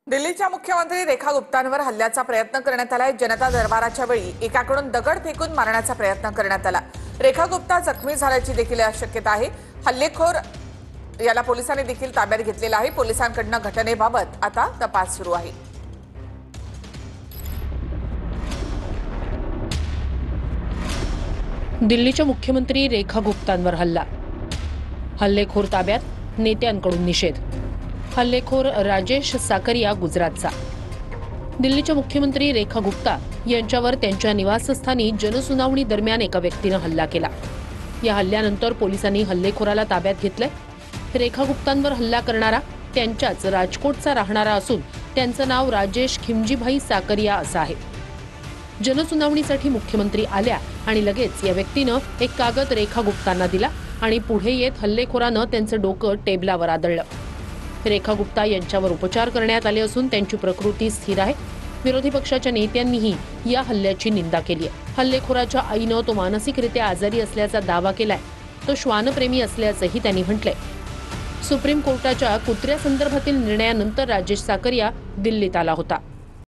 दिल्लीच्या मुख्यमंत्री रेखा गुप्तांवर हल्ल्याचा प्रयत्न करण्यात आलाय। जनता दरबाराच्या वेळी एकाकडून दगड फेकून मारण्याचा प्रयत्न करण्यात आला। रेखा गुप्ता जखमी झाल्याची देखील शक्यता आहे। हल्लेखोर याला पोलिसांनी देखील ताब्यात घेतलेला आहे। पोलिसांकडून घटनेबाबत आता तपास सुरू आहे। दिल्लीच्या मुख्यमंत्री रेखा गुप्तांवर हल्ला, हल्लेखोर ताब्यात, नेत्यांकडून निषेध। हल्लेखोर राजेश साकरिया गुजरातचा। दिल्लीच्या मुख्यमंत्री रेखा गुप्ता यांच्यावर त्यांच्या निवासस्थानी जनसुनावणी दरम्यान एका व्यक्तीने हल्ला केला। या हल्ल्यानंतर पोलिसांनी हल्लेखोराला ताब्यात घेतले। रेखा गुप्तांवर हल्ला करणारा त्यांच्याच राजकोटचा राहणारा असून त्यांचं नाव राजेश खिमजीभाई साकरिया असं आहे। जनसुनावणीसाठी मुख्यमंत्री आल्या आणि लगेच या व्यक्तीनं एक कागद रेखा गुप्तांना दिला आणि पुढे येत हल्लेखोरानं त्यांचं डोकं टेबलावर आदळलं। रेखा गुप्ता यांच्यावर उपचार करण्यात आले असून त्यांची प्रकृती स्थिर आहे। विरोधी पक्षाच्या नेत्यांनीही या हल्ल्याची निंदा केली आहे। हल्लेखोराच्या आईनं तो मानसिकरित्या आजारी असल्याचा दावा केलाय। तो श्वानप्रेमी असल्याचंही त्यांनी म्हटलंय। सुप्रीम कोर्टाच्या कुत्र्यासंदर्भातील निर्णयानंतर राजेश साकरिया दिल्लीत आला होता।